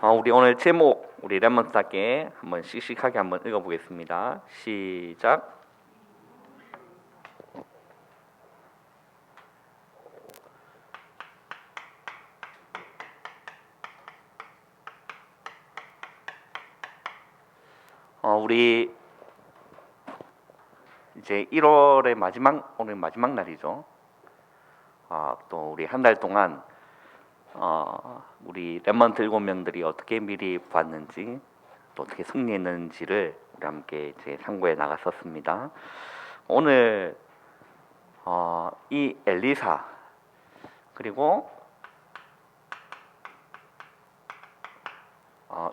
우리 오늘 제목 우리 랩몬스타께 한번 씩씩하게 한번 읽어보겠습니다. 시작. 우리 이제 1월의 오늘 마지막 날이죠. 또 우리 한 달 동안 우리 랩몬트 7명들이 어떻게 미리 봤는지 또 어떻게 승리했는지를 우리 함께 이제 상고해 나갔었습니다. 오늘 이 엘리사 그리고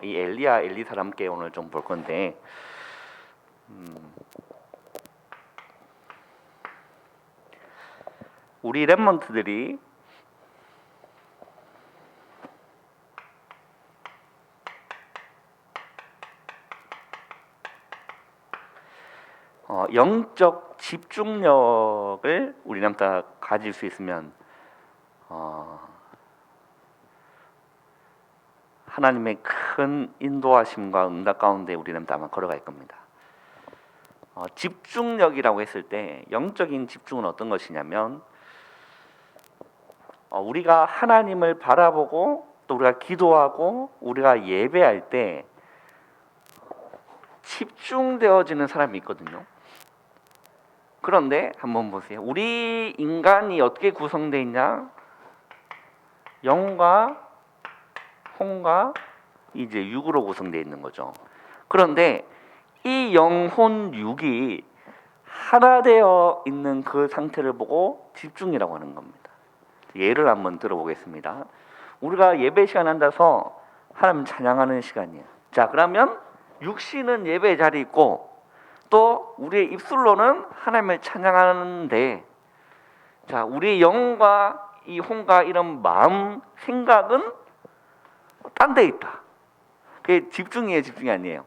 이 엘리야 엘리사를 함께 오늘 좀 볼 건데 우리 랩몬트들이 영적 집중력을 우리는 다 가질 수 있으면 하나님의 큰 인도하심과 응답 가운데 우리는 아마 걸어갈 겁니다. 집중력이라고 했을 때 영적인 집중은 어떤 것이냐면 우리가 하나님을 바라보고 또 우리가 기도하고 우리가 예배할 때 집중되어지는 사람이 있거든요. 그런데 한번 보세요. 우리 인간이 어떻게 구성되어 있냐? 영과 혼과 이제 육으로 구성되어 있는 거죠. 그런데 이 영혼 육이 하나 되어 있는 그 상태를 보고 집중이라고 하는 겁니다. 예를 한번 들어보겠습니다. 우리가 예배 시간 앉아서 하나님 찬양하는 시간이에요. 자, 그러면 육신은 예배 자리에 있고 또 우리의 입술로는 하나님을 찬양하는데, 자, 우리의 영과 이 혼과 이런 마음, 생각은 딴 데 있다. 그게 집중이에요, 집중이 아니에요?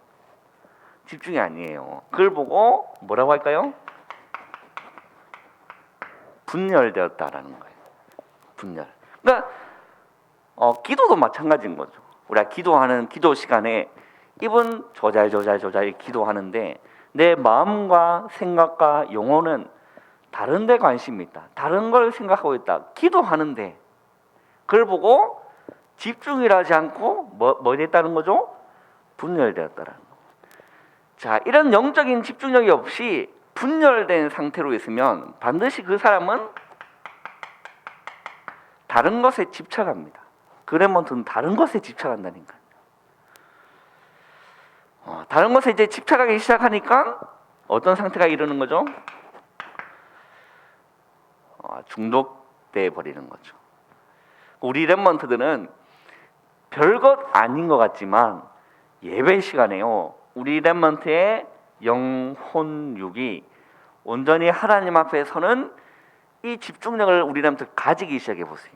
집중이 아니에요. 그걸 보고 뭐라고 할까요? 분열되었다라는 거예요. 분열. 그러니까 기도도 마찬가지인 거죠. 우리가 기도하는 기도 시간에 입은 조잘 기도하는데 내 마음과 생각과 영혼은 다른 데 관심이 있다. 다른 걸 생각하고 있다. 기도하는데 그걸 보고 집중을 하지 않고 뭐 됐다는 거죠? 분열되었다라는 거. 자, 이런 영적인 집중력이 없이 분열된 상태로 있으면 반드시 그 사람은 다른 것에 집착합니다. 그레몬트는 다른 것에 집착한다니까요. 다른 것에 이제 집착하기 시작하니까 어떤 상태가 이르는 거죠? 중독돼 버리는 거죠. 우리 랩몬트들은 별것 아닌 것 같지만 예배 시간에요, 우리 랩몬트의 영혼육이 온전히 하나님 앞에 서는 이 집중력을 우리 랩몬트 가지기 시작해 보세요.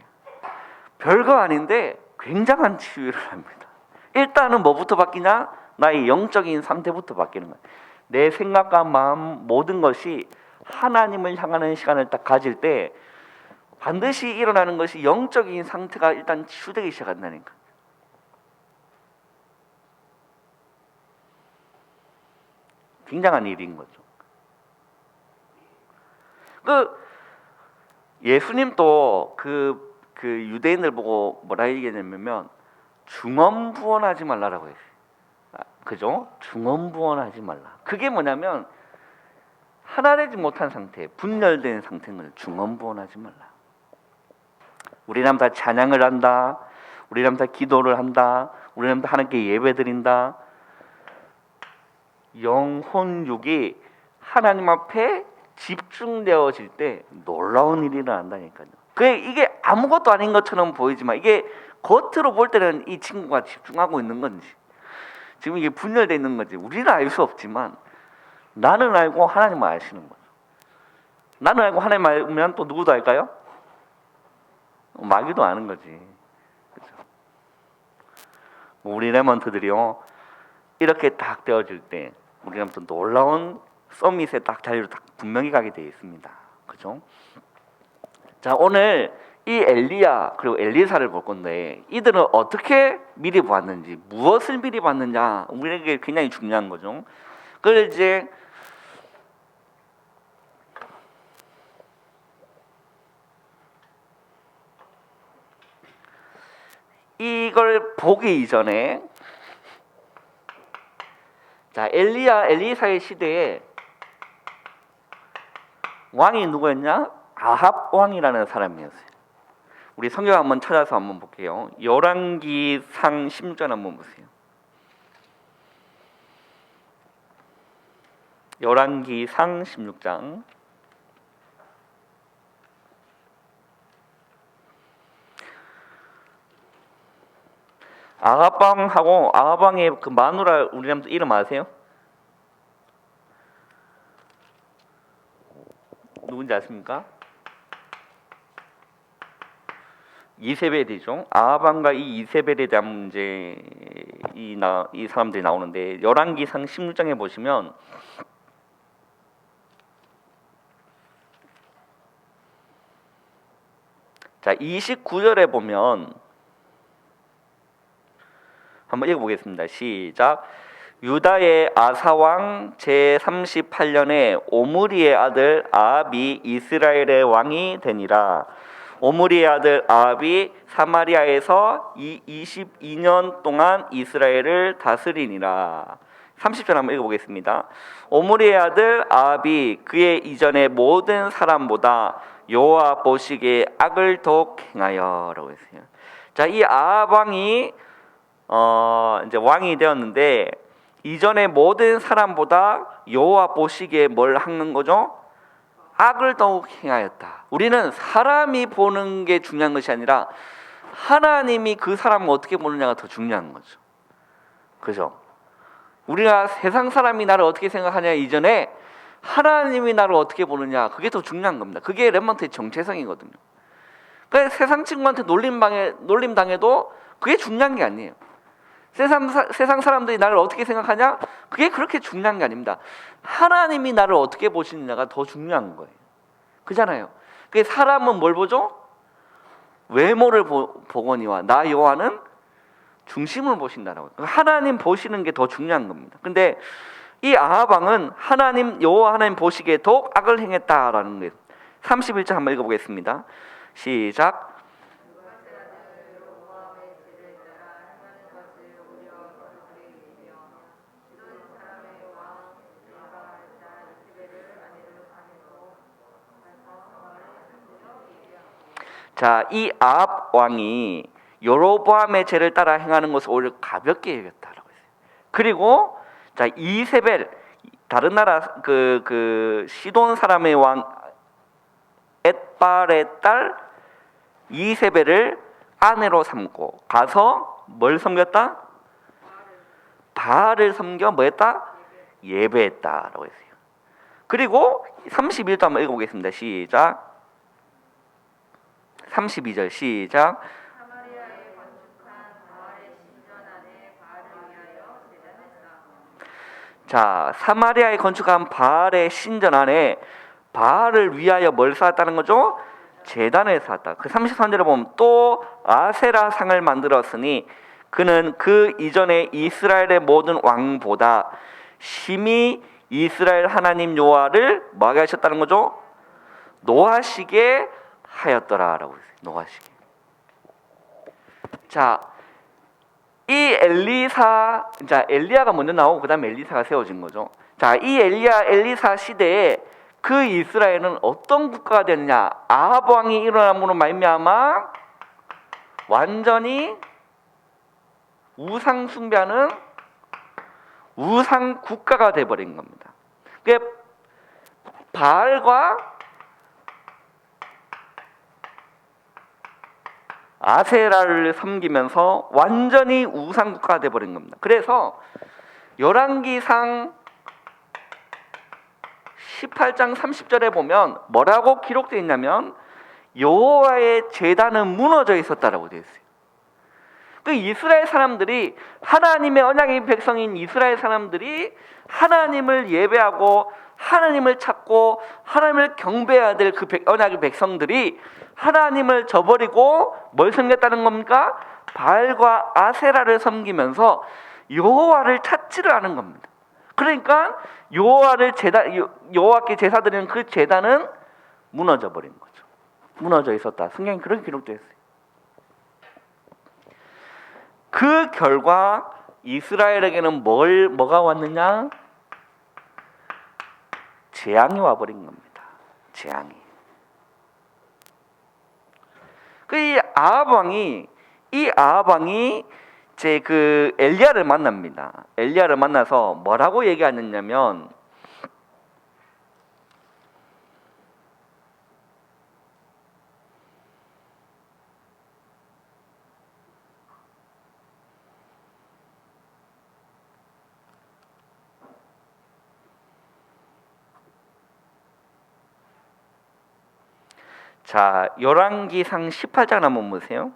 별거 아닌데 굉장한 치유를 합니다. 일단은 뭐부터 바뀌냐? 나의 영적인 상태부터 바뀌는 거예요. 내 생각과 마음 모든 것이 하나님을 향하는 시간을 딱 가질 때 반드시 일어나는 것이 영적인 상태가 일단 치유되기 시작한다니까. 굉장한 일인 거죠. 예수님도 그 유대인들 보고 뭐라 얘기했냐면 중언부언하지 말라라고 했어요. 그죠? 중언부언하지 말라. 그게 뭐냐면 하나 되지 못한 상태, 분열된 상태는 중언부언하지 말라. 우리는 다 찬양을 한다. 우리는 다 기도를 한다. 우리는 다 하나님께 예배드린다. 영혼육이 하나님 앞에 집중되어질 때 놀라운 일이 일어난다니까요. 이게 아무것도 아닌 것처럼 보이지만 이게 겉으로 볼 때는 이 친구가 집중하고 있는 건지 지금 이게 분열되어 있는 건지 우리는 알 수 없지만 나는 알고 하나님은 아시는 거죠. 나는 알고 하나님 알면 또 누구도 알까요? 마귀도 아는 거지. 그렇죠? 우리 랩몬트들이요, 이렇게 딱 되어질 때 우리는 또 놀라운 서밋의 딱 자리로 딱 분명히 가게 되어 있습니다. 그죠? 자, 오늘 이 엘리야 그리고 엘리사를 볼 건데 이들은 어떻게 미리 보았는지, 무엇을 미리 봤느냐, 우리에게 굉장히 중요한 거죠. 그걸 이제 이걸 보기 이전에, 자, 엘리사의 시대에 왕이 누구였냐? 아합 왕이라는 사람이었어요. 우리 성경 한번 찾아서 한번 볼게요. 열왕기상 16장 한번 보세요. 열왕기상 16장. 아합왕하고 아합왕의 그 마누라 우리 이름 아세요? 누군지 아십니까? 이세벨이죠. 아합왕과 이 이세벨에 대한 문제 이 사람들이 나오는데 열왕기상 16장에 보시면 자 29절에 보면 한번 읽어보겠습니다. 시작. 유다의 아사왕 제38년에 오므리의 아들 아합이 이스라엘의 왕이 되니라. 오므리의 아들 아합이 사마리아에서 22년 동안 이스라엘을 다스리니라. 30절 한번 읽어보겠습니다. 오므리의 아들 아합이 그의 이전의 모든 사람보다 여호와 보시기에 악을 더욱 행하여라고 했어요. 자, 이 아합 왕이 이제 왕이 되었는데 이전의 모든 사람보다 여호와 보시기에 뭘 하는 거죠? 악을 더욱 행하였다. 우리는 사람이 보는 게 중요한 것이 아니라 하나님이 그 사람을 어떻게 보느냐가 더 중요한 거죠. 그죠? 우리가 세상 사람이 나를 어떻게 생각하냐 이전에 하나님이 나를 어떻게 보느냐, 그게 더 중요한 겁니다. 그게 렘넌트의 정체성이거든요. 그러니까 세상 친구한테 놀림 당해도 그게 중요한 게 아니에요. 세상 사람들이 나를 어떻게 생각하냐? 그게 그렇게 중요한 게 아닙니다. 하나님이 나를 어떻게 보시느냐가 더 중요한 거예요. 그잖아요. 그 사람은 뭘 보죠? 외모를 보거니와 나 여호와는 중심을 보신다라고. 하나님 보시는 게 더 중요한 겁니다. 근데 이 아합 왕은 여호와 하나님 보시기에 더욱 악을 행했다라는 거예요. 31절 한번 읽어보겠습니다. 시작. 자, 이 아합 왕이 여로보암의 죄를 따라 행하는 것을 오히려 가볍게 여겼다라고 했어요. 그리고 자, 이세벨, 다른 나라 그 시돈 사람의 왕 엣발의 딸 이세벨을 아내로 삼고 가서 뭘 섬겼다? 바알을 섬겨 뭐 했다? 예배했다라고 했어요. 그리고 31절 한번 읽어보겠습니다. 시작. 32절 시작. 사마리아에 건축한 바알의 신전 안에 바알을 위하여 제단을 쌓았다. 자, 사마리아에 건축한 바알의 신전 안에 바알을 위하여 뭘 쌓았다는 거죠? 제단을 쌓았다. 그 33절에 보면 또 아세라 상을 만들었으니 그는 그 이전에 이스라엘의 모든 왕보다 심히 이스라엘 하나님 여호와를 뭐하게 하셨다는 거죠? 노하시게 하였더라라고 했어요. 노하시게. 자, 이 엘리야가 먼저 나오고 그다음에 엘리사가 세워진 거죠. 자, 이 엘리사 시대에 그 이스라엘은 어떤 국가가 됐냐? 아합 왕이 일어남으로 말미암아 완전히 우상 숭배하는 우상 국가가 돼 버린 겁니다. 그게 바알과 아세라를 섬기면서 완전히 우상 국가가 돼 버린 겁니다. 그래서 열왕기상 18장 30절에 보면 뭐라고 기록되어 있냐면 여호와의 제단은 무너져 있었다라고 되어 있어요. 그 이스라엘 사람들이 하나님의 언약의 백성인 이스라엘 사람들이 하나님을 예배하고 하나님을 찾고 하나님을 경배해야 될 그 언약의 백성들이 하나님을 저버리고 뭘 섬겼다는 겁니까? 바알과 아세라를 섬기면서 여호와를 찾지를 않은 겁니다. 그러니까 여호와께 제사 드리는 그 제단은 무너져 버린 거죠. 무너져 있었다. 성경에 그렇게 기록되어 있어요. 그 결과 이스라엘에게는 뭐가 왔느냐? 재앙이 와버린 겁니다. 재앙이. 이 아합 왕이 이제 그 엘리야를 만납니다. 엘리야를 만나서 뭐라고 얘기하느냐면, 자, 열왕기상 18장 한번 보세요.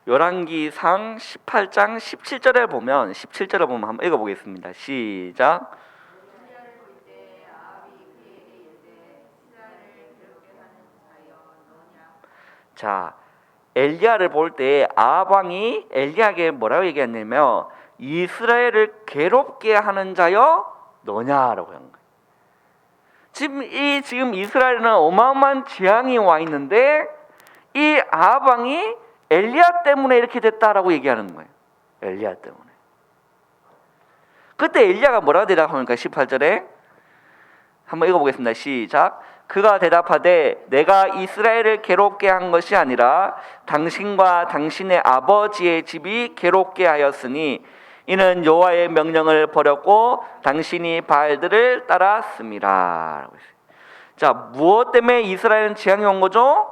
열왕기상 18장 17절에 보면 한번 읽어보겠습니다. 시작. 자, 엘리야를 볼 때 아합 왕이 엘리야에게 뭐라고 얘기했냐면 이스라엘을 괴롭게 하는 자여 너냐라고 한 거예요. 지금 이스라엘은 어마어마한 재앙이 와 있는데 이 아합 왕이 엘리야 때문에 이렇게 됐다라고 얘기하는 거예요. 엘리야 때문에. 그때 엘리야가 뭐라고 대답합니까? 18절에 한번 읽어보겠습니다. 시작. 그가 대답하되 내가 이스라엘을 괴롭게 한 것이 아니라 당신과 당신의 아버지의 집이 괴롭게 하였으니 이는 여호와의 명령을 버렸고 당신이 바알들을 따랐습니다. 자, 무엇 때문에 이스라엘은 재앙이 온 거죠?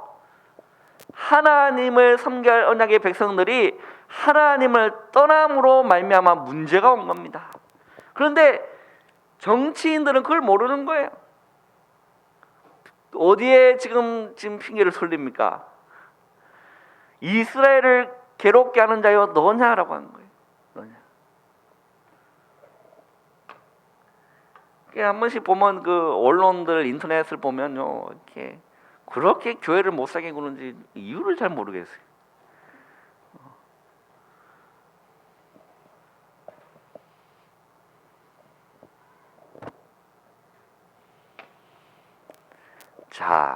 하나님을 섬겨야 할 언약의 백성들이 하나님을 떠남으로 말미암아 문제가 온 겁니다. 그런데 정치인들은 그걸 모르는 거예요. 어디에 지금 핑계를 돌립니까? 이스라엘을 괴롭게 하는 자여 너냐라고 하는 거예요. 너냐. 한 번씩 보면 그 언론들 인터넷을 보면요, 이렇게 그렇게 교회를 못 사게 구는지 이유를 잘 모르겠어요. 자,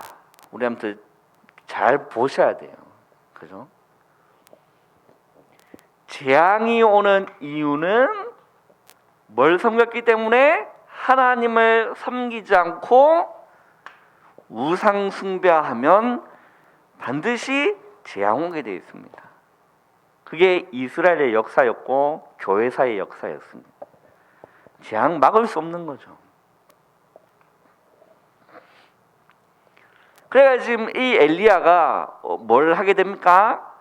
우리 아무튼 잘 보셔야 돼요. 그죠? 재앙이 오는 이유는 뭘 섬겼기 때문에? 하나님을 섬기지 않고 우상 숭배하면 반드시 재앙 오게 되어 있습니다. 그게 이스라엘의 역사였고 교회사의 역사였습니다. 재앙 막을 수 없는 거죠. 그래가 지금 이 엘리야가 뭘 하게 됩니까?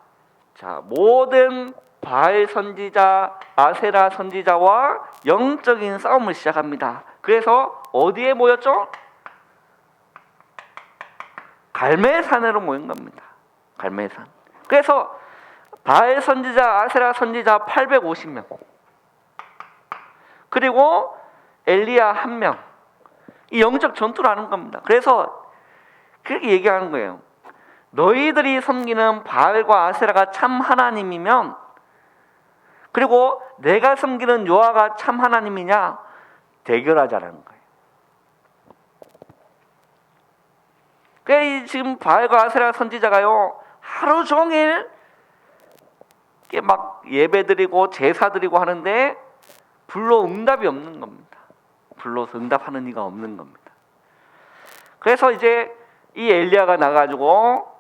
자, 모든 바알 선지자, 아세라 선지자와 영적인 싸움을 시작합니다. 그래서 어디에 모였죠? 갈멜산으로 모인 겁니다. 갈멜산. 그래서 바알 선지자, 아세라 선지자 850명, 그리고 엘리야 1명, 이 영적 전투를 하는 겁니다. 그래서 그렇게 얘기하는 거예요. 너희들이 섬기는 바알과 아세라가 참 하나님이면, 그리고 내가 섬기는 여호와가 참 하나님이냐 대결하자라는 거예요. 그러니까 지금 바알과 아세라 선지자가요 하루 종일 막 예배드리고 제사드리고 하는데 불로 응답이 없는 겁니다. 불러서 응답하는 이가 없는 겁니다. 그래서 이제 이 엘리야가 나가지고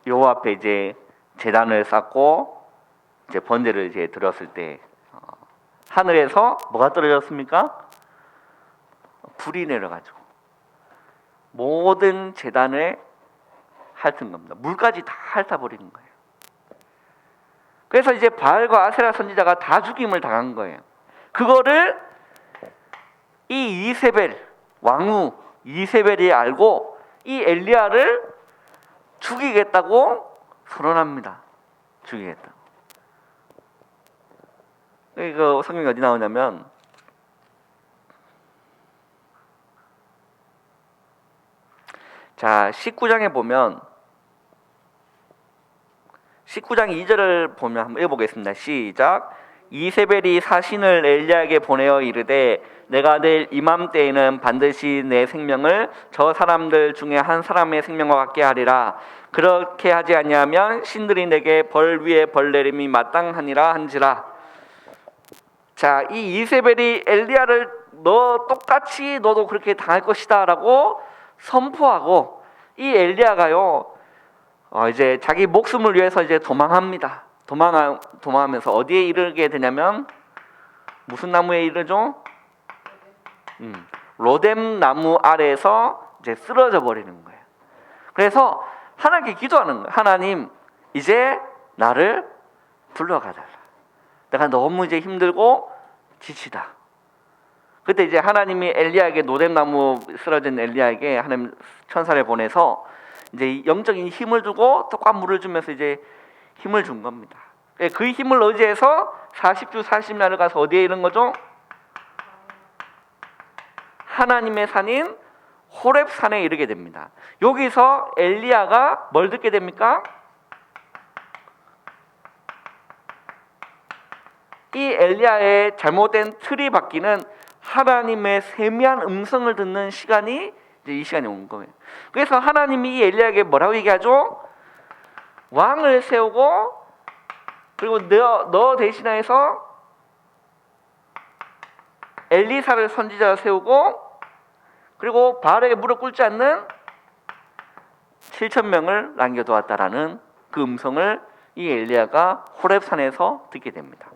여호와 앞에 이제 제단을 쌓고 이제 번제를 이제 드렸을 때 하늘에서 뭐가 떨어졌습니까? 불이 내려가지고 모든 제단을 핥은 겁니다. 물까지 다 핥아버리는 거예요. 그래서 이제 바알과 아세라 선지자가 다 죽임을 당한 거예요. 그거를 이 이세벨 왕후 이세벨이 알고 이 엘리야를 죽이겠다고 선언합니다. 죽이겠다고. 이거 성경이 어디 나오냐면 자, 19장에 보면 19장 2절을 보면 한번 읽어보겠습니다. 시작. 이세벨이 사신을 엘리야에게 보내어 이르되 내가 내일 이맘때에는 반드시 내 생명을 저 사람들 중에 한 사람의 생명과 같게 하리라. 그렇게 하지 아니하면 신들이 내게 벌 위에 벌 내림이 마땅하니라 한지라. 자, 이 이세벨이 엘리야를 너 똑같이 너도 그렇게 당할 것이다 라고 선포하고, 이 엘리야가요 이제 자기 목숨을 위해서 이제 도망합니다. 도망하면서 어디에 이르게 되냐면 무슨 나무에 이르죠? 로뎀 나무 아래에서 이제 쓰러져 버리는 거예요. 그래서 하나님께 기도하는 거예요. 하나님, 이제 나를 불러가달라. 내가 너무 이제 힘들고 지치다. 그때 이제 하나님이 엘리야에게, 로뎀 나무 쓰러진 엘리야에게 하나님 천사를 보내서 이제 영적인 힘을 주고 떡과 물을 주면서 이제 힘을 준 겁니다. 그 힘을 의지해서 40주 40년을 가서 어디에 이른 거죠? 하나님의 산인 호렙산에 이르게 됩니다. 여기서 엘리야가 뭘 듣게 됩니까? 이 엘리야의 잘못된 틀이 바뀌는 하나님의 세미한 음성을 듣는 시간이 이제 이 시간이 온 거예요. 그래서 하나님이 이 엘리야에게 뭐라고 얘기하죠? 왕을 세우고, 그리고 너 대신해서 엘리사를 선지자로 세우고, 그리고 바알에게 무릎 꿇지 않는 7,000명을 남겨두었다라는 그 음성을 이 엘리야가 호렙산에서 듣게 됩니다.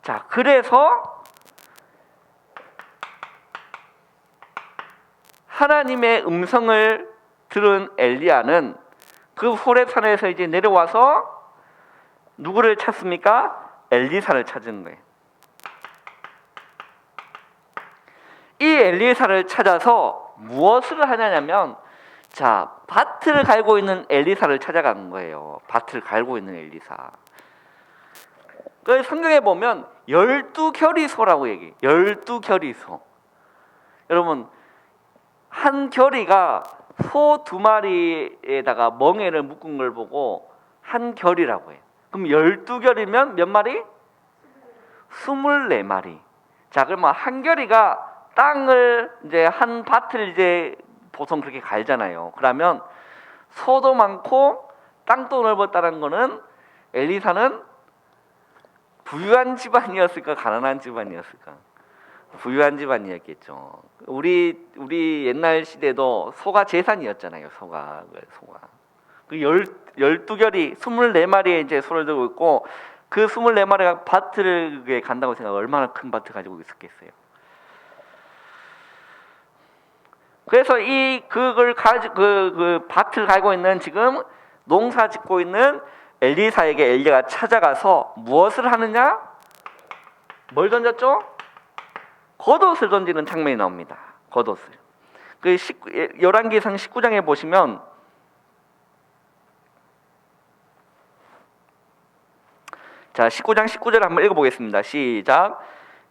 자, 그래서 하나님의 음성을 들은 엘리야는 그 호렙산에서 이제 내려와서 누구를 찾습니까? 엘리사를 찾은 거예요. 이 엘리사를 찾아서 무엇을 하냐면, 자, 밭을 갈고 있는 엘리사를 찾아간 거예요. 밭을 갈고 있는 엘리사. 그 성경에 보면 12결의소라고 얘기해요. 12결의소. 여러분, 한 결의가 소 2마리에다가 멍에를 묶은 걸 보고 한 결이라고 해요. 그럼 12결이면 몇 마리? 24마리. 자, 그러면 한 결이가 땅을 이제 한 밭을 이제 보통 그렇게 갈잖아요. 그러면 소도 많고 땅도 넓었다는 거는 엘리사는 부유한 집안이었을까, 가난한 집안이었을까? 부유한 집안이었겠죠. 우리 옛날 시대도 소가 재산이었잖아요. 소가. 그 12결이 24마리의 이제 소를 들고 있고, 그 24마리가 밭을 간다고 생각하면 얼마나 큰 밭을 가지고 있었겠어요. 그래서 그 밭을 갈고 있는, 지금 농사 짓고 있는 엘리사에게 엘리야가 찾아가서 무엇을 하느냐? 뭘 던졌죠? 겉옷을 던지는 장면이 나옵니다. 겉옷을. 열왕기상 19장에 보시면 자, 19장 19절 한번 읽어보겠습니다. 시작.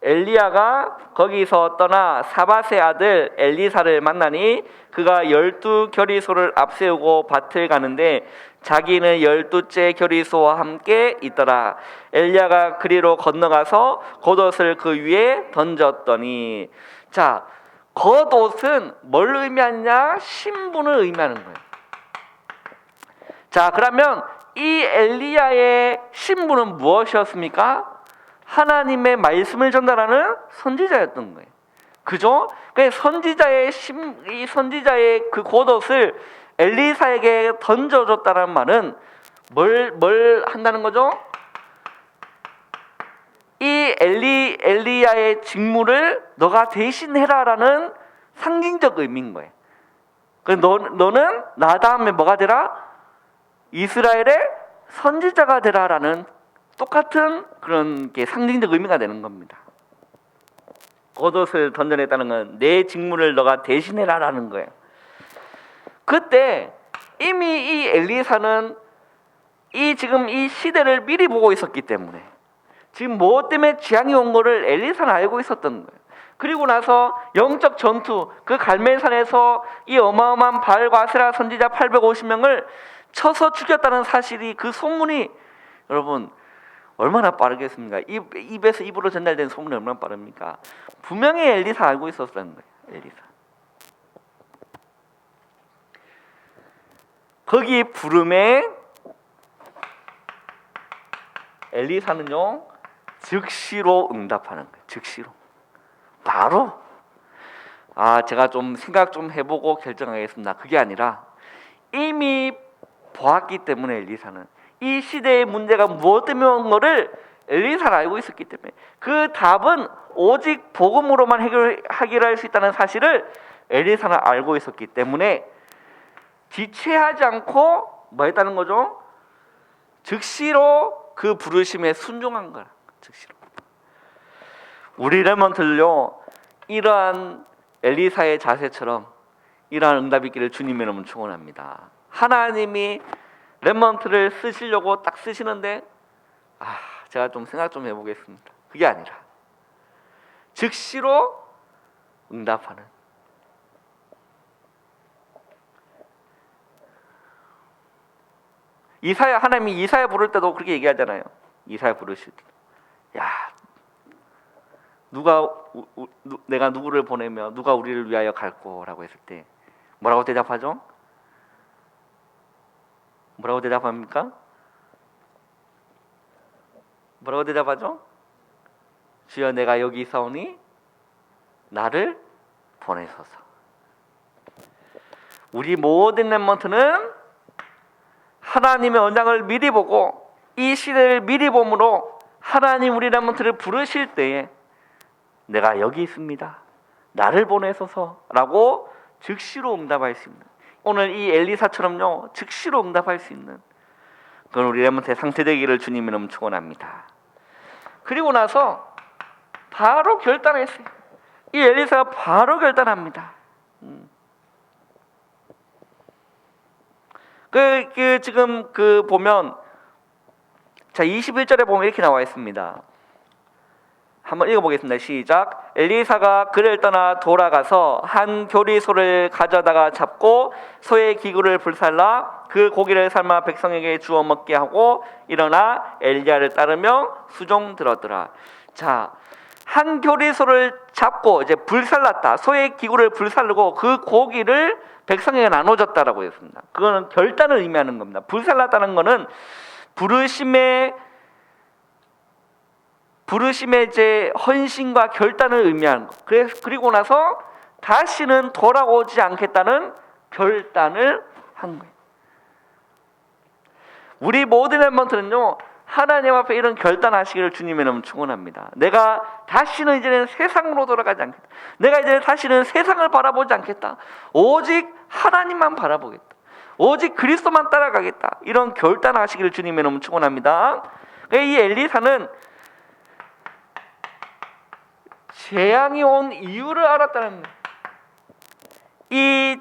엘리야가 거기서 떠나 사밧의 아들 엘리사를 만나니 그가 12결의소를 앞세우고 밭을 가는데 자기는 12째 결의소와 함께 있더라. 엘리야가 그리로 건너가서 겉옷을 그 위에 던졌더니, 자, 겉옷은 뭘 의미하냐? 신분을 의미하는 거예요. 자, 그러면 이 엘리야의 신분은 무엇이었습니까? 하나님의 말씀을 전달하는 선지자였던 거예요. 그죠? 그 선지자의 그 겉옷을 엘리사에게 던져줬다는 말은 뭘 한다는 거죠? 이 엘리야의 직무를 너가 대신해라라는 상징적 의미인 거예요. 너는 나 다음에 뭐가 되라? 이스라엘의 선지자가 되라라는 똑같은 그런 게 상징적 의미가 되는 겁니다. 겉옷을 던져냈다는 건 내 직무를 너가 대신해라라는 거예요. 그때 이미 이 엘리사는 지금 이 시대를 미리 보고 있었기 때문에, 지금 무엇 때문에 재앙이 온 거를 엘리사는 알고 있었던 거예요. 그리고 나서 영적 전투, 그 갈멜산에서 이 어마어마한 바알과 아세라 선지자 850명을 쳐서 죽였다는 사실이, 그 소문이 여러분 얼마나 빠르겠습니까? 입에서 입으로 전달된 소문이 얼마나 빠릅니까? 분명히 엘리사 알고 있었다는 거예요. 엘리사. 거기 부름에 엘리사는요 즉시로 응답하는 거예요. 즉시로. 바로. 제가 좀 생각 좀 해보고 결정하겠습니다. 그게 아니라 이미 보았기 때문에 엘리사는 이 시대의 문제가 무엇 때문에 온 거를 엘리사가 알고 있었기 때문에 그 답은 오직 복음으로만 해결할 수 있다는 사실을 엘리사는 알고 있었기 때문에 지체하지 않고 뭐 했다는 거죠? 즉시로 그 부르심에 순종한 거라. 즉시로. 우리 렘넌트들요 이러한 엘리사의 자세처럼 이러한 응답이 있기를 주님의 이름으로 축원합니다. 하나님이 렘넌트를 쓰시려고 딱 쓰시는데 제가 좀 생각 좀 해보겠습니다. 그게 아니라 즉시로 응답하는. 하나님이 이사야 부를 때도 그렇게 얘기하잖아요. 이사야 부르실 때, 내가 누구를 보내며 누가 우리를 위하여 갈꼬라고 했을 때 뭐라고 대답하죠? 뭐라고 대답합니까? 뭐라고 대답하죠? 주여 내가 여기 있사오니 나를 보내소서. 우리 모든 렘넌트는 하나님의 언약을 미리 보고 이 시대를 미리 봄으로 하나님 우리 렘넌트를 부르실 때에 내가 여기 있습니다, 나를 보내소서라고 즉시로 응답할 수 있는, 오늘 이 엘리사처럼요 즉시로 응답할 수 있는 그건 우리 렘넌트의 상태 되기를 주님의 이름으로 축원합니다. 그리고 나서 바로 결단했어요. 이 엘리사가 바로 결단합니다. 지금 보면 21절에 보면 이렇게 나와 있습니다. 한번 읽어보겠습니다. 시작. 엘리사가 그를 떠나 돌아가서 한 교리소를 가져다가 잡고 소의 기구를 불살라 그 고기를 삶아 백성에게 주어 먹게 하고 일어나 엘리야를 따르며 수종 들었더라. 한 교리소를 잡고 이제 불살랐다. 소의 기구를 불살르고 그 고기를 백성에게 나눠줬다라고 했습니다. 그거는 결단을 의미하는 겁니다. 불살랐다는 거는 부르심의 이제 헌신과 결단을 의미하는 것. 그리고 나서 다시는 돌아오지 않겠다는 결단을 한 거예요. 우리 모든 렘넌트는요 하나님 앞에 이런 결단하시기를 주님의 이름으로 축원합니다. 내가 다시는 이제는 세상으로 돌아가지 않겠다. 내가 이제 다시는 세상을 바라보지 않겠다. 오직 하나님만 바라보겠다. 오직 그리스도만 따라가겠다. 이런 결단하시기를 주님의 이름으로 축원합니다. 이 엘리사는 재앙이 온 이유를 알았다는 거예요.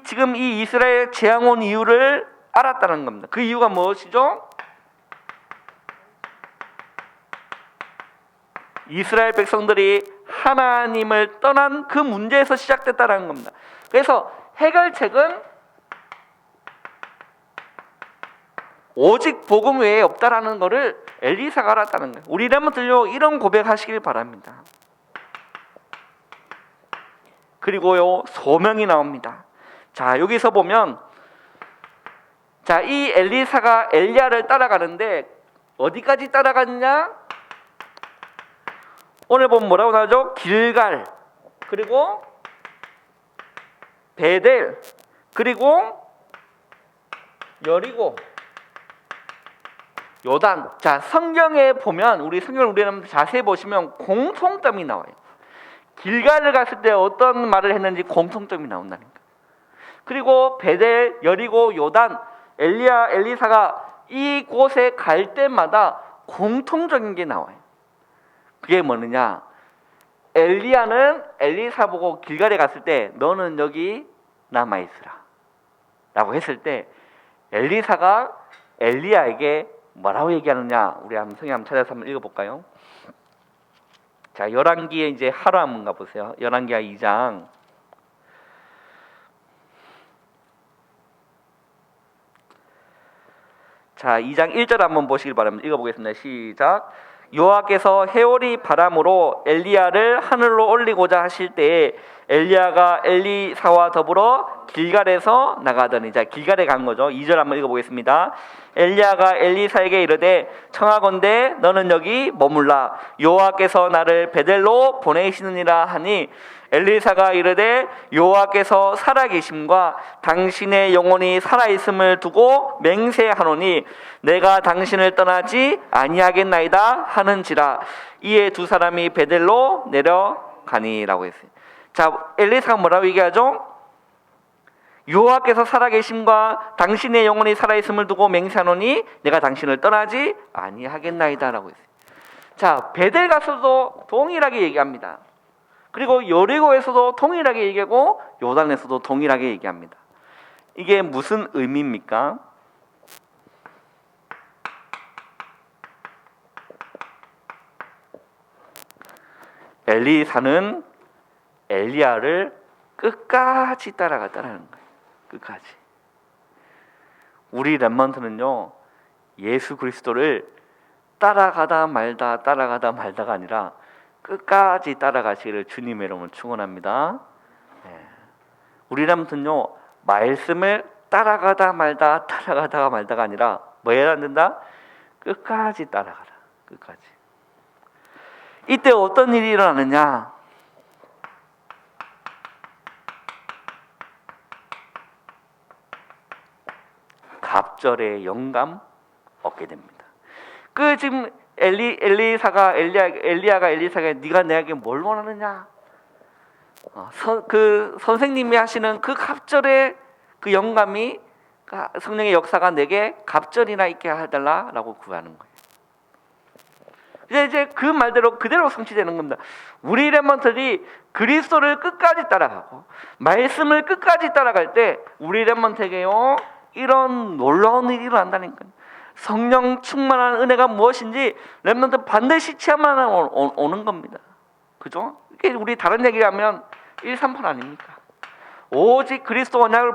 지금 이 이스라엘 재앙 온 이유를 알았다는 겁니다. 그 이유가 무엇이죠? 이스라엘 백성들이 하나님을 떠난 그 문제에서 시작됐다는 겁니다. 그래서 해결책은 오직 복음 외에 없다라는 것을 엘리사가 알았다는 거예요. 우리 렘넌트들요 이런 고백하시길 바랍니다. 그리고요 소명이 나옵니다. 여기서 보면 이 엘리사가 엘리야를 따라가는데 어디까지 따라갔냐? 오늘 보면 뭐라고 나오죠? 길갈, 그리고 베델, 그리고 여리고, 요단. 성경에 보면 우리 성경을 자세히 보시면 공통점이 나와요. 길갈을 갔을 때 어떤 말을 했는지 공통점이 나온다는 거예요. 그리고 베델, 여리고, 요단, 엘리사가 이곳에 갈 때마다 공통적인 게 나와요. 그게 뭐느냐? 엘리야는 엘리사 보고 길갈에 갔을 때 너는 여기 남아있으라 라고 했을 때 엘리사가 엘리야에게 뭐라고 얘기하느냐? 우리 성경 한번 찾아서 한번 읽어볼까요? 자, 열왕기에 이제 하루 한번 가보세요. 열왕기하 2장. 자, 2장 1절 한번 보시길 바랍니다. 읽어보겠습니다. 시작. 여호와께서 해오리 바람으로 엘리야를 하늘로 올리고자 하실 때에 엘리야가 엘리사와 더불어 길갈에서 나가더니, 자, 길갈에 간 거죠. 2절 한번 읽어보겠습니다. 엘리야가 엘리사에게 이르되 청하건대 너는 여기 머물라. 여호와께서 나를 베델로 보내시느니라 하니 엘리사가 이르되 여호와께서 살아계심과 당신의 영혼이 살아있음을 두고 맹세하노니 내가 당신을 떠나지 아니하겠나이다 하는지라. 이에 두 사람이 베델로 내려가니라고 했어요. 자, 엘리사가 뭐라고 얘기하죠? 여호와께서 살아계심과 당신의 영혼이 살아있음을 두고 맹세하노니 내가 당신을 떠나지 아니하겠나이다 라고 했어요. 자, 베델 가서도 동일하게 얘기합니다. 그리고 여리고에서도 동일하게 얘기하고 요단에서도 동일하게 얘기합니다. 이게 무슨 의미입니까? 엘리사는 엘리야를 끝까지 따라갔다는 거예요. 끝까지. 우리 렘넌트는요, 예수 그리스도를 따라가다 말다가 아니라 끝까지 따라가시기를 주님의 이름으로 축원합니다. 네. 우리 렘넌트는요, 말씀을 따라가다가 말다가 아니라 뭐 해야 된다? 끝까지 따라가라. 끝까지. 이때 어떤 일이 일어나느냐? 갑절의 영감 얻게 됩니다. 그 지금 엘리야가 엘리사가 네가 내게 뭘 원하느냐? 그 선생님이 하시는 그 갑절의 그 영감이, 성령의 역사가 내게 갑절이나 있게 해달라라고 구하는 거예요. 이제 그 말대로 그대로 성취되는 겁니다. 우리 렘넌트들이 그리스도를 끝까지 따라가고 말씀을 끝까지 따라갈 때 우리 렘넌트에게요, 이런 놀라운 일이 일어난다니까요. 성령 충만한 은혜가 무엇인지 렘넌트 반드시 체험하면 오는 겁니다. 그죠? 이게 우리 다른 얘기하면 1, 3편 아닙니까? 오직 그리스도 언약을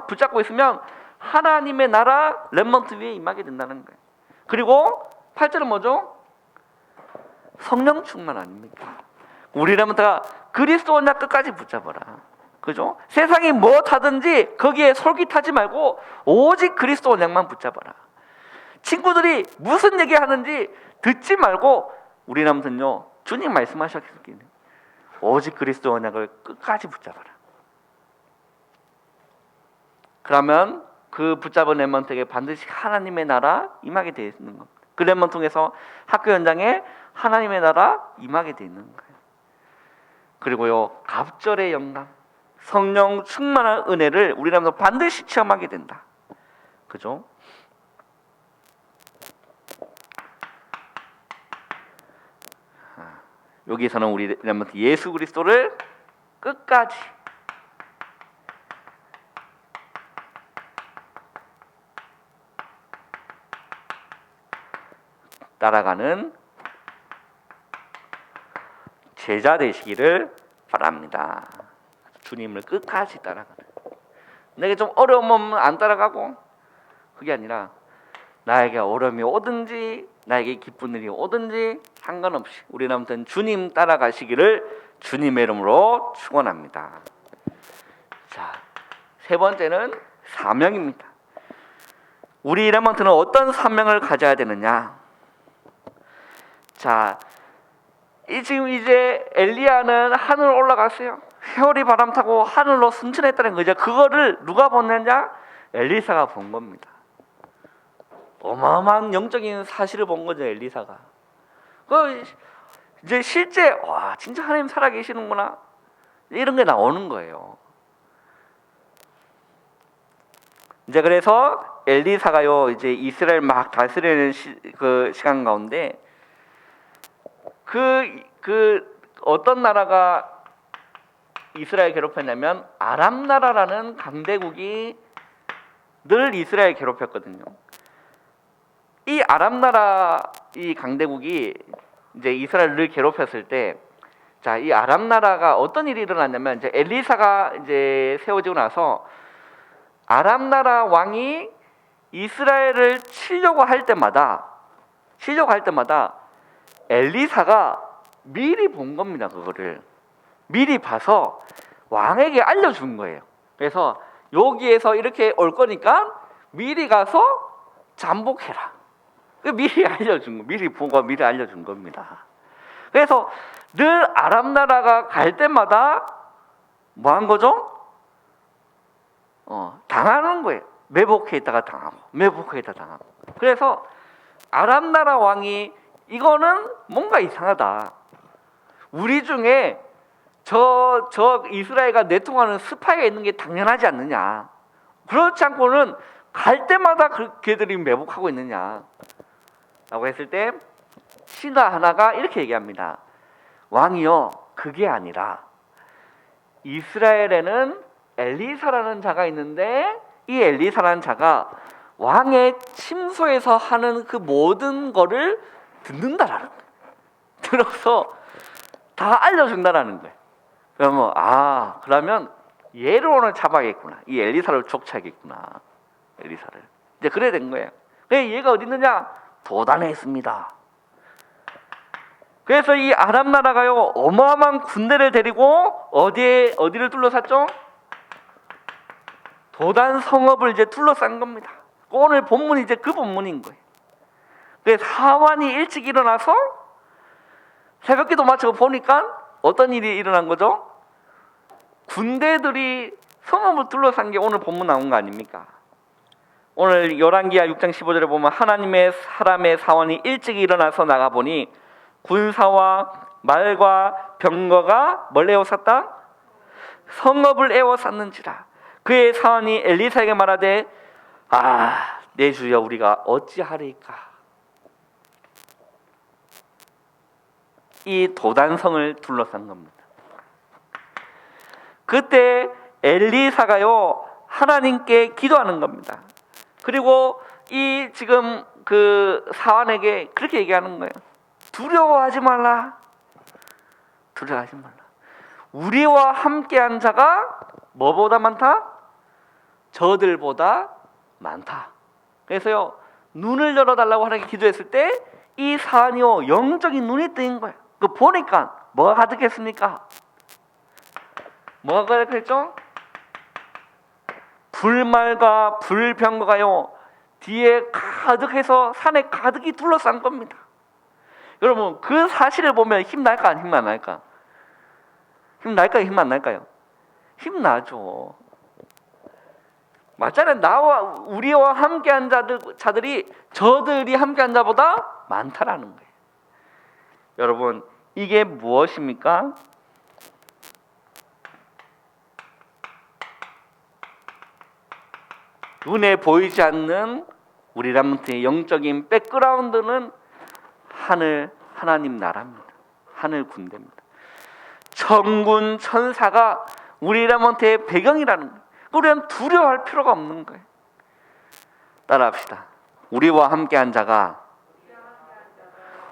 붙잡고 있으면 하나님의 나라 렘넌트 위에 임하게 된다는 거예요. 그리고 8절은 뭐죠? 성령 충만 아닙니까? 우리 렘넌트가 그리스도 언약 끝까지 붙잡아라. 그죠? 세상이 뭐 타든지 거기에 솔깃하지 말고 오직 그리스도 언약만 붙잡아라. 친구들이 무슨 얘기하는지 듣지 말고 우리 렘넌트는요, 주님 말씀하셨기 오직 그리스도 언약을 끝까지 붙잡아라. 그러면 그 붙잡은 렘넌트에게 반드시 하나님의 나라 임하게 되어 있는 겁니다. 그 렘넌트 통해서 학교 현장에 하나님의 나라 임하게 되어 있는 거예요. 그리고요, 갑절의 영감, 성령 충만한 은혜를 우리 렘넌트 반드시 체험하게 된다. 그죠? 여기서는 우리 렘넌트 예수 그리스도를 끝까지 따라가는 제자 되시기를 바랍니다. 주님을 끝까지 따라가는. 내게 좀 어려우면 안 따라가고, 그게 아니라 나에게 어려움이 오든지 나에게 기쁜 일이 오든지 상관없이 우리 렘넌트는 주님 따라가시기를 주님의 이름으로 축원합니다. 자, 세 번째는 사명입니다. 우리 렘넌트는 어떤 사명을 가져야 되느냐? 자, 지금 이제 엘리야는 하늘로 올라갔어요. 회오리 바람 타고 하늘로 승천했다는 거죠. 그거를 누가 보느냐? 엘리사가 본 겁니다. 어마어마한 영적인 사실을 본 거죠, 엘리사가. 이제 실제 와, 진짜 하나님 살아계시는구나, 이런 게 나오는 거예요. 이제 그래서 엘리사가요, 이제 이스라엘 막 다스리는 그 시간 가운데 그 어떤 나라가 이스라엘 괴롭혔냐면 아람 나라라는 강대국이 늘 이스라엘 괴롭혔거든요. 이 아람 나라 이 강대국이 이제 이스라엘을 괴롭혔을 때, 자, 이 아람 나라가 어떤 일이 일어났냐면, 이제 엘리사가 이제 세워지고 나서 아람 나라 왕이 이스라엘을 치려고 할 때마다 엘리사가 미리 본 겁니다. 그거를 미리 봐서 왕에게 알려준 거예요. 그래서 여기에서 이렇게 올 거니까 미리 가서 잠복해라. 미리 알려준 거, 미리 보고 미리 알려준 겁니다. 그래서 늘 아람 나라가 갈 때마다 뭐 한 거죠? 당하는 거예요. 매복해 있다가 당하고, 매복해 있다가 당하고. 그래서 아람 나라 왕이 이거는 뭔가 이상하다. 우리 중에 저 이스라엘과 내통하는 스파이가 있는 게 당연하지 않느냐. 그렇지 않고는 갈 때마다 걔들이 매복하고 있느냐. 라고 했을 때 신하 하나가 이렇게 얘기합니다. 왕이요, 그게 아니라 이스라엘에는 엘리사라는 자가 있는데 이 엘리사라는 자가 왕의 침소에서 하는 그 모든 거를 듣는다라는 거예요. 들어서 다 알려준다라는 거예요. 그러면 그러면 얘를 오늘 잡아야겠구나. 이 엘리사를 쫓아야겠구나. 엘리사를. 이제 그래 된 거예요. 그래서 얘가 어디 있느냐? 도단에 있습니다. 그래서 이 아람 나라가요, 어마어마한 군대를 데리고 어디를 둘러쌌죠? 도단 성읍을 이제 둘러싼 겁니다. 오늘 본문이 이제 그 본문인 거예요. 그래서 하완이 일찍 일어나서 새벽기도 마치고 보니까 어떤 일이 일어난 거죠? 군대들이 성읍을 둘러싼 게 오늘 본문 나온 거 아닙니까? 오늘 열왕기하 6장 15절에 보면 하나님의 사람의 사원이 일찍 일어나서 나가보니 군사와 말과 병거가 뭘 에워쌌다? 성읍을 에워쌌는지라. 그의 사원이 엘리사에게 말하되 내 주여 우리가 어찌하리까. 이 도단성을 둘러싼 겁니다. 그때 엘리사가요 하나님께 기도하는 겁니다. 그리고 이 지금 그 사환에게 그렇게 얘기하는 거예요. 두려워하지 말라. 두려워하지 말라. 우리와 함께한 자가 뭐보다 많다? 저들보다 많다. 그래서요 눈을 열어달라고 하나님께 기도했을 때 이 사안이요 영적인 눈이 뜨인 거예요. 그 보니까 뭐가 가득했습니까? 뭐가 가득했죠? 불말과 불병거가요 뒤에 가득해서 산에 가득히 둘러싼 겁니다. 여러분 그 사실을 보면 힘날까 안 힘 안 날까? 힘날까요? 힘 안 날까요? 힘나죠. 맞잖아요. 나와 우리와 함께한 자들이 저들이 함께한 자보다 많다라는 거예요. 여러분 이게 무엇입니까? 눈에 보이지 않는 우리 람몬트의 영적인 백그라운드는 하나님 나라입니다. 하늘 군대입니다. 천군 천사가 우리 람몬트의 배경이라는 거예요. 우리는 두려워할 필요가 없는 거예요. 따라합시다. 우리와 함께한 자가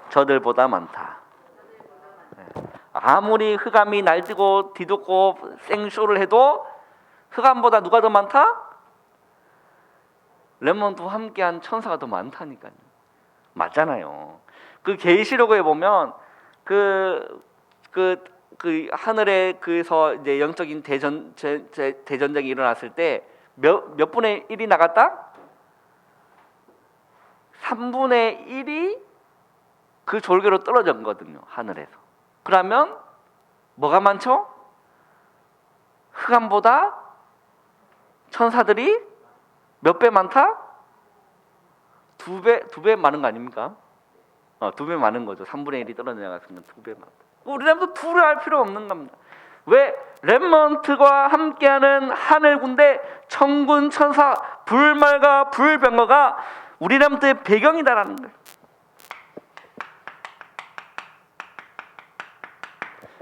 저들보다 많다. 아무리 흑암이 날뛰고 뒤덮고 생쇼를 해도 흑암보다 누가 더 많다? 렘넌트와 함께한 천사가 더 많다니까요. 맞잖아요. 그 계시록에 보면 그 하늘에 그래서 이제 영적인 대전쟁이 일어났을 때 몇 분의 1이 나갔다? 3분의 1이 그 졸개로 떨어졌거든요. 하늘에서. 그러면 뭐가 많죠? 흑암보다 천사들이 몇 배 많다? 두 배 많은 거 아닙니까? 2배 많은 거죠. 3분의 1이 떨어져나갔으면 2배 많다. 우리는 두려워할 필요 없는 겁니다. 왜? 렘넌트와 함께하는 하늘 군대, 천군 천사, 불말과 불병거가 우리 렘넌트의 배경이다라는 거예요.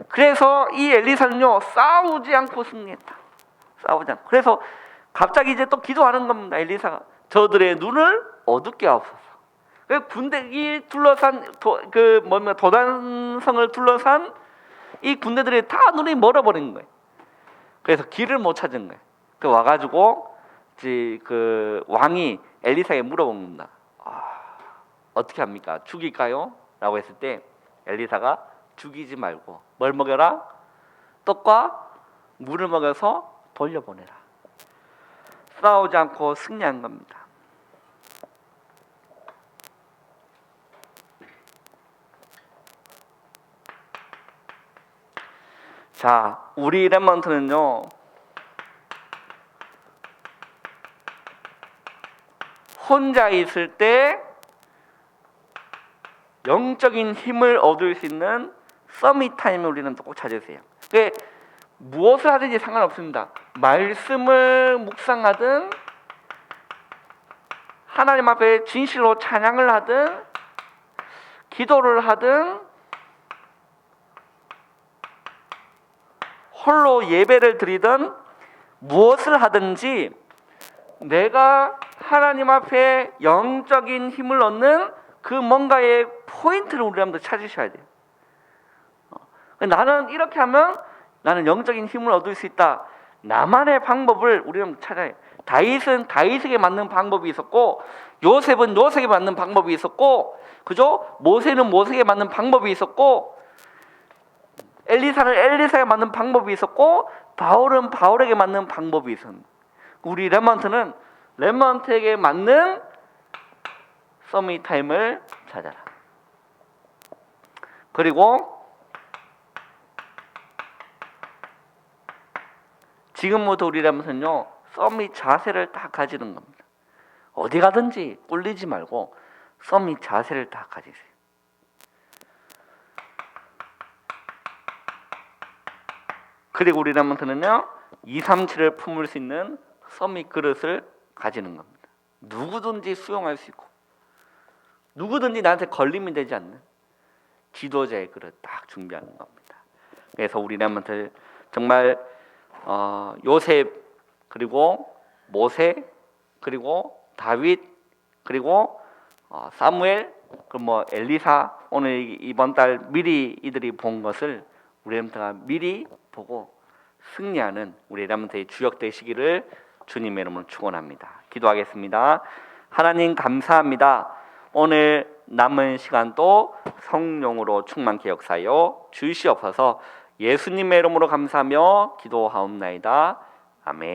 그래서 이 엘리사는요 싸우지 않고 승리했다. 싸우지 않고. 그래서 갑자기 이제 또 기도하는 겁니다. 엘리사가 저들의 눈을 어둡게 하옵소서. 그 군대 이 둘러싼 도단성을 둘러싼 이 군대들이 다 눈이 멀어버린 거예요. 그래서 길을 못 찾은 거예요. 그 와가지고 이제 그 왕이 엘리사에게 물어봅니다. 어떻게 합니까? 죽일까요? 라고 했을 때 엘리사가 죽이지 말고 뭘 먹여라? 떡과 물을 먹여서 돌려보내라. 싸우지 않고 승리한 겁니다. 자, 우리 렘넌트는요, 혼자 있을 때 영적인 힘을 얻을 수 있는 서밋 타임을 우리는 꼭 찾으세요. 무엇을 하든지 상관없습니다. 말씀을 묵상하든 하나님 앞에 진실로 찬양을 하든 기도를 하든 홀로 예배를 드리든 무엇을 하든지 내가 하나님 앞에 영적인 힘을 얻는 그 뭔가의 포인트를 우리 한번 찾으셔야 돼요. 나는 이렇게 하면 나는 영적인 힘을 얻을 수 있다. 나만의 방법을 우리는 찾아야. 다윗은 다윗에게 맞는 방법이 있었고, 요셉은 요셉에게 맞는 방법이 있었고, 그죠? 모세는 모세에게 맞는 방법이 있었고, 엘리사는 엘리사에 맞는 방법이 있었고, 바울은 바울에게 맞는 방법이 있었는데, 우리 렘넌트는 렘넌트에게 맞는 서밋 타임을 찾아라. 그리고 지금부터 우리 렘넌트는요, 서밋 자세를 다 가지는 겁니다. 어디 가든지 꿀리지 말고 서밋 자세를 다 가지세요. 그리고 우리 렘넌트는요, 237을 품을 수 있는 서밋 그릇을 가지는 겁니다. 누구든지 수용할 수 있고 누구든지 나한테 걸림이 되지 않는 지도자의 그릇 딱 준비하는 겁니다. 그래서 우리 렘넌트 정말 요셉 그리고 모세 그리고 다윗 그리고 사무엘 그리고 엘리사 오늘 이번 달 미리 이들이 본 것을 우리 렘넌트가 미리 보고 승리하는 우리 렘넌트의 주역 되시기를 주님의 이름으로 축원합니다. 기도하겠습니다. 하나님 감사합니다. 오늘 남은 시간도 성령으로 충만케 역사하여 주시옵소서. 예수님의 이름으로 감사하며 기도하옵나이다. 아멘.